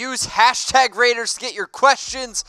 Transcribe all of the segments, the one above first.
use hashtag Raiders to get your questions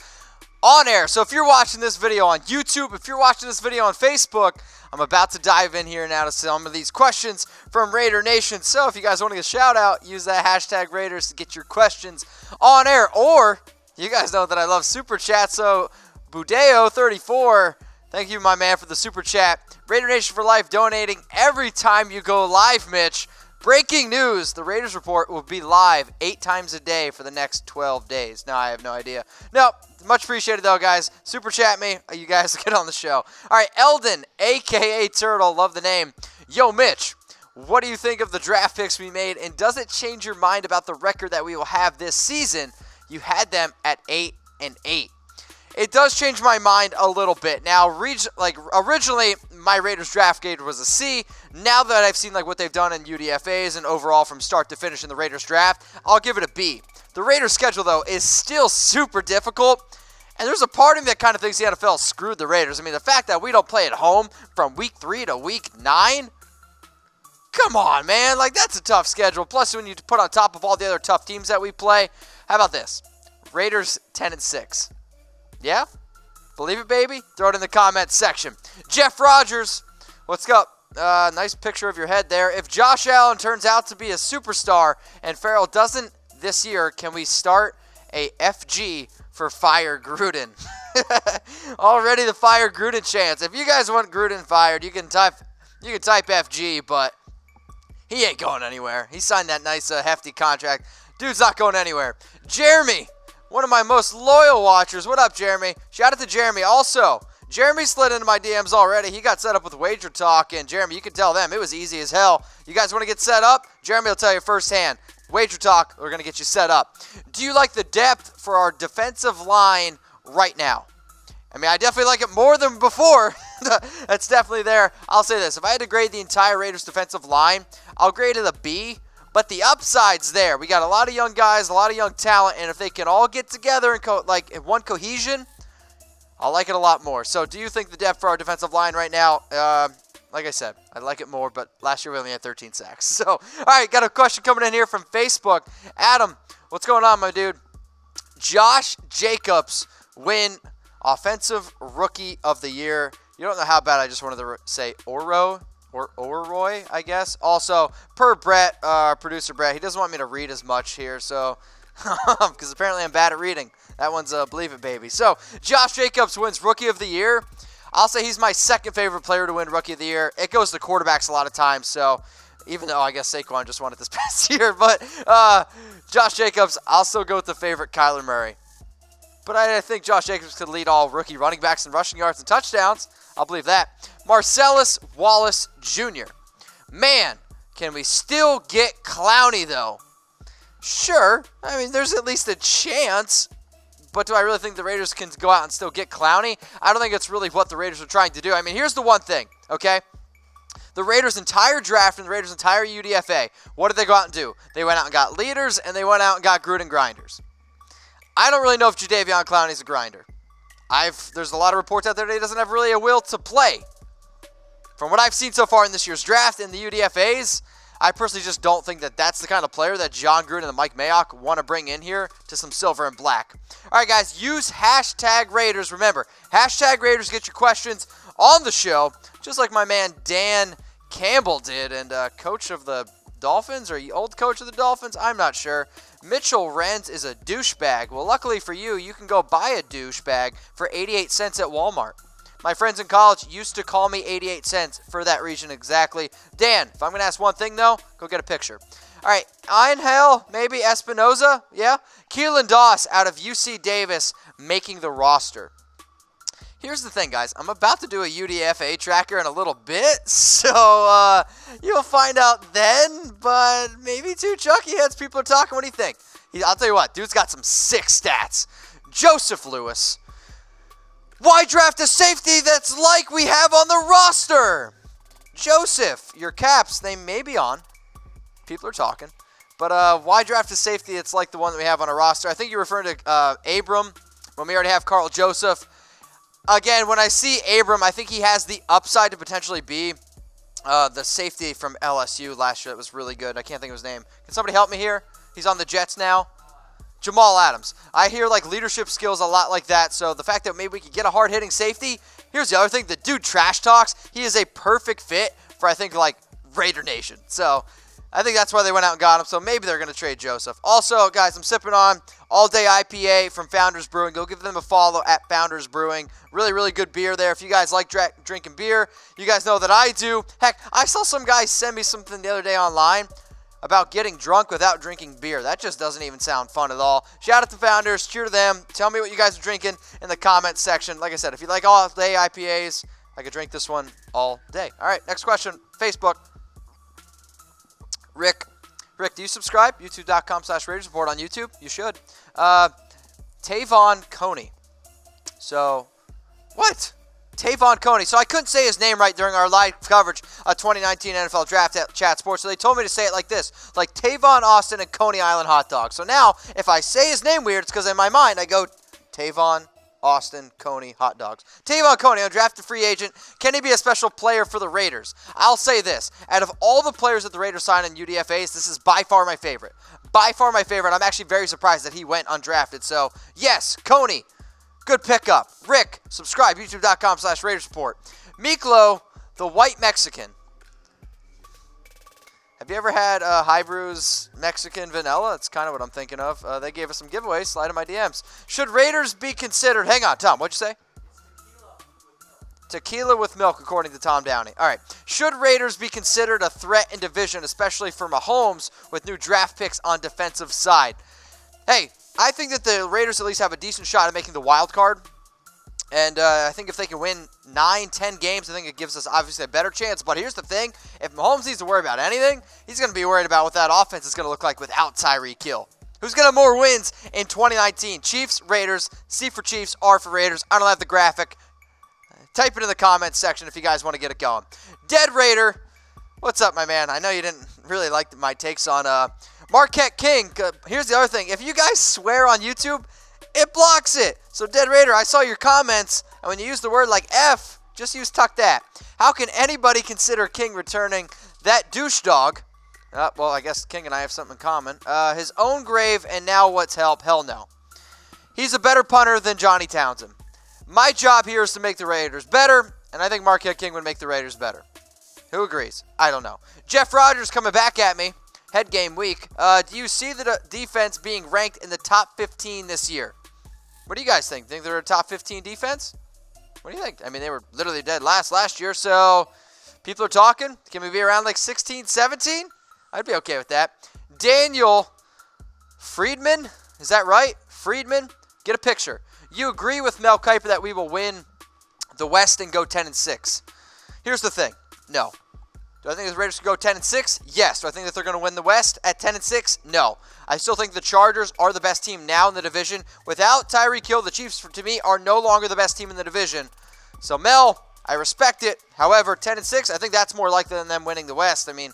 on air. So if you're watching this video on YouTube, if you're watching this video on Facebook, I'm about to dive in here now to some of these questions from Raider Nation. So if you guys want to get a shout out, use that hashtag Raiders to get your questions on air. Or you guys know that I love Super Chat, so Budeo34, thank you, my man, for the Super Chat. Raider Nation for life, donating every time you go live, Mitch. Breaking news, the Raiders Report will be live 8 times a day for the next 12 days. No, I have no idea. No, much appreciated, though, guys. Super chat me. You guys get on the show. All right, Elden, a.k.a. Turtle, love the name. Yo, Mitch, what do you think of the draft picks we made, and does it change your mind about the record that we will have this season? You had them at 8-8. It does change my mind a little bit. Now, originally, my Raiders draft grade was a C. Now that I've seen what they've done in UDFAs and overall from start to finish in the Raiders draft, I'll give it a B. The Raiders schedule, though, is still super difficult. And there's a part of me that kind of thinks the NFL screwed the Raiders. I mean, the fact that we don't play at home from week 3 to week 9, come on, man. That's a tough schedule. Plus, when you put on top of all the other tough teams that we play, how about this? Raiders 10-6. Yeah? Believe it, baby? Throw it in the comments section. Jeff Rodgers, what's up? Nice picture of your head there. If Josh Allen turns out to be a superstar and Farrell doesn't this year, can we start a FG for Fire Gruden? Already the Fire Gruden chance. If you guys want Gruden fired, you can type FG, but he ain't going anywhere. He signed that nice hefty contract. Dude's not going anywhere. Jeremy, one of my most loyal watchers. What up, Jeremy? Shout out to Jeremy. Also, Jeremy slid into my DMs already. He got set up with Wager Talk, and Jeremy, you can tell them it was easy as hell. You guys want to get set up? Jeremy will tell you firsthand. Wager Talk, we're going to get you set up. Do you like the depth for our defensive line right now? I mean, I definitely like it more than before. That's definitely there. I'll say this. If I had to grade the entire Raiders defensive line, I'll grade it a B. But the upside's there. We got a lot of young guys, a lot of young talent, and if they can all get together in one cohesion, I'll like it a lot more. So do you think the depth for our defensive line right now, like I said, I like it more, but last year we only had 13 sacks. So, all right, got a question coming in here from Facebook. Adam, what's going on, my dude? Josh Jacobs win Offensive Rookie of the Year. You don't know how bad I just wanted to say Oro. Or Roy, I guess. Also, per Brett, producer Brett, he doesn't want me to read as much here, so because apparently I'm bad at reading. That one's Believe It, baby. So, Josh Jacobs wins Rookie of the Year. I'll say he's my second favorite player to win Rookie of the Year. It goes to quarterbacks a lot of times, so even though I guess Saquon just won it this past year, but Josh Jacobs, I'll still go with the favorite, Kyler Murray. But I think Josh Jacobs could lead all rookie running backs in rushing yards and touchdowns. I'll believe that. Marcellus Wallace Jr. Man, can we still get Clowney, though? Sure. I mean, there's at least a chance. But do I really think the Raiders can go out and still get Clowney? I don't think it's really what the Raiders are trying to do. I mean, here's the one thing, okay? The Raiders' entire draft and the Raiders' entire UDFA, what did they go out and do? They went out and got leaders, and they went out and got Gruden grinders. I don't really know if Jadeveon Clowney is a grinder. There's a lot of reports out there that he doesn't have really a will to play. From what I've seen so far in this year's draft and the UDFAs, I personally just don't think that that's the kind of player that John Gruden and Mike Mayock want to bring in here to some silver and black. All right, guys, use hashtag Raiders. Remember, hashtag Raiders, get your questions on the show, just like my man Dan Campbell did, and coach of the Dolphins, or old coach of the Dolphins, I'm not sure. Mitchell Renz is a douchebag. Well, luckily for you, you can go buy a douchebag for 88 cents at Walmart. My friends in college used to call me 88 cents for that reason exactly. Dan, if I'm going to ask one thing, though, go get a picture. All right, Angel, maybe Espinoza, yeah? Keelan Doss out of UC Davis making the roster. Here's the thing, guys. I'm about to do a UDFA tracker in a little bit, so you'll find out then, but maybe two Chucky heads. People are talking. What do you think? I'll tell you what, dude's got some sick stats. Joseph Lewis. Why draft a safety that's like we have on the roster? Joseph, your caps, they may be on. People are talking. But why draft a safety that's like the one that we have on our roster? I think you're referring to Abram, when we already have Carl Joseph. Again, when I see Abram, I think he has the upside to potentially be the safety from LSU last year that was really good. I can't think of his name. Can somebody help me here? He's on the Jets now. Jamal Adams. I hear like leadership skills a lot like that, so the fact that maybe we could get a hard-hitting safety. Here's the other thing. The dude trash talks. He is a perfect fit for, I think, like Raider Nation. So I think that's why they went out and got him, so maybe they're going to trade Joseph. Also, guys, I'm sipping on all-day IPA from Founders Brewing. Go give them a follow at Founders Brewing. Really, really good beer there. If you guys like drinking beer, you guys know that I do. Heck, I saw some guys send me something the other day online about getting drunk without drinking beer. That just doesn't even sound fun at all. Shout out to Founders. Cheer to them. Tell me what you guys are drinking in the comments section. Like I said, if you like all-day IPAs, I could drink this one all day. All right, next question. Facebook. Rick, do you subscribe? YouTube.com/Raiders Report on YouTube? You should. Jadeveon Clowney. So, what? Jadeveon Clowney. So I couldn't say his name right during our live coverage of 2019 NFL Draft at Chat Sports. So they told me to say it like this, like Tavon Austin and Coney Island hot dog. So now, if I say his name weird, it's because in my mind I go Tavon Austin Coney hot dogs. Jadeveon Clowney, undrafted free agent. Can he be a special player for the Raiders? I'll say this. Out of all the players that the Raiders signed in UDFAs, this is by far my favorite. By far my favorite. I'm actually very surprised that he went undrafted. So, yes, Coney, good pickup. Rick, subscribe. YouTube.com/Raiders Report. Miklo, the white Mexican. Have you ever had High Brew's Mexican Vanilla? That's kind of what I'm thinking of. They gave us some giveaways. Slide in my DMs. Should Raiders be considered... Hang on, Tom. What'd you say? Tequila with milk, according to Tom Downey. All right. Should Raiders be considered a threat in division, especially for Mahomes, with new draft picks on defensive side? Hey, I think that the Raiders at least have a decent shot at making the wild card. And I think if they can win 9, 10 games, I think it gives us obviously a better chance. But here's the thing. If Mahomes needs to worry about anything, he's going to be worried about what that offense is going to look like without Tyreek Hill. Who's going to have more wins in 2019? Chiefs, Raiders, C for Chiefs, R for Raiders. I don't have the graphic. Type it in the comments section if you guys want to get it going. Dead Raider, what's up, my man? I know you didn't really like my takes on Marquette King. Here's the other thing. If you guys swear on YouTube, it blocks it. So, Dead Raider, I saw your comments, and when you use the word like F, just use tuck that. How can anybody consider King returning that douche dog? Well, I guess King and I have something in common. His own grave, and now what's help? Hell no. He's a better punter than Johnny Townsend. My job here is to make the Raiders better, and I think Marquette King would make the Raiders better. Who agrees? I don't know. Jeff Rodgers coming back at me. Head game week. Do you see the defense being ranked in the top 15 this year? What do you guys think? Think they're a top 15 defense? What do you think? I mean, they were literally dead last year, so people are talking. Can we be around like 16, 17? I'd be okay with that. Daniel Friedemann, is that right? Friedemann, get a picture. You agree with Mel Kiper that we will win the West and go 10-6? Here's the thing. No. Do I think the Raiders can go 10-6? Yes. Do I think that they're going to win the West at 10-6? No. I still think the Chargers are the best team now in the division. Without Tyreek Hill, the Chiefs, to me, are no longer the best team in the division. So, Mel, I respect it. However, 10-6, I think that's more likely than them winning the West. I mean,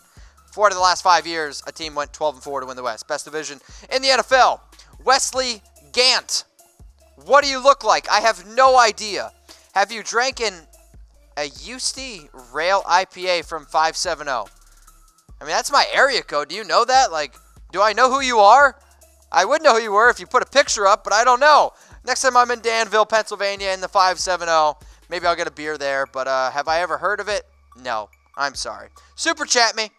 4 out of the last 5 years, a team went 12-4 to win the West. Best division in the NFL. Wesley Gantt. What do you look like? I have no idea. Have you drank a USD Rail IPA from 570? I mean, that's my area code. Do you know that? Like, do I know who you are? I would know who you were if you put a picture up, but I don't know. Next time I'm in Danville, Pennsylvania in the 570, maybe I'll get a beer there. But have I ever heard of it? No. I'm sorry. Super chat me.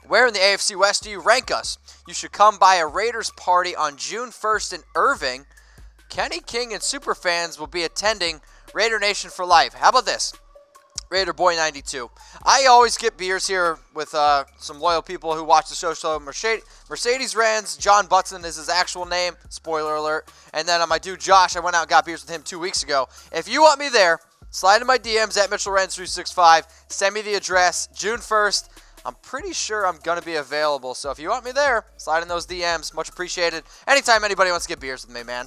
Where in the AFC West do you rank us? You should come by a Raiders party on June 1st in Irving. Kenny King and super fans will be attending Raider Nation for life. How about this? Raider Boy 92. I always get beers here with some loyal people who watch the show. So Mercedes Renz, John Butson is his actual name. Spoiler alert. And then my dude Josh, I went out and got beers with him 2 weeks ago. If you want me there, slide in my DMs at Mitchell Renz 365. Send me the address. June 1st. I'm pretty sure I'm going to be available. So if you want me there, slide in those DMs. Much appreciated. Anytime anybody wants to get beers with me, man.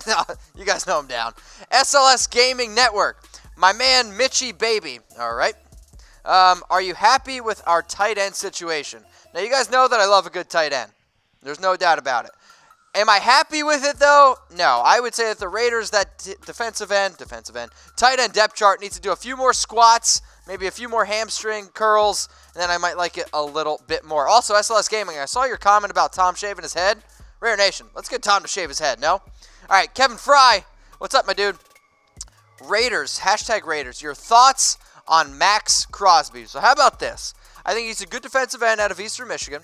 You guys know I'm down. SLS Gaming Network. My man, Mitchy Baby. All right. Are you happy with our tight end situation? Now, you guys know that I love a good tight end. There's no doubt about it. Am I happy with it, though? No. I would say that the Raiders, that defensive end, tight end depth chart needs to do a few more squats, maybe a few more hamstring curls, and then I might like it a little bit more. Also, SLS Gaming, I saw your comment about Tom shaving his head. Raider Nation, let's get Tom to shave his head, no? All right, Kevin Frye, what's up, my dude? Raiders, hashtag Raiders, your thoughts on Max Crosby. So how about this? I think he's a good defensive end out of Eastern Michigan.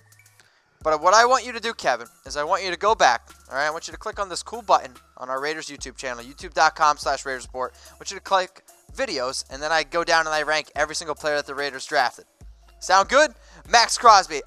But what I want you to do, Kevin, is I want you to go back. All right, I want you to click on this cool button on our Raiders YouTube channel, youtube.com/RaidersReport. I want you to click videos, and then I go down and I rank every single player that the Raiders drafted. Sound good? Max Crosby.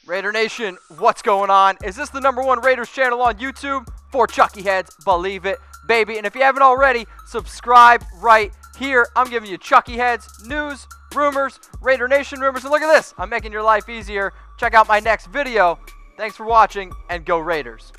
Raider Nation, what's going on? Is this the #1 Raiders channel on YouTube? For Chucky Heads, believe it, baby. And if you haven't already, subscribe right here. I'm giving you Chucky Heads, news, rumors, Raider Nation rumors. And look at this, I'm making your life easier. Check out my next video. Thanks for watching, and go Raiders.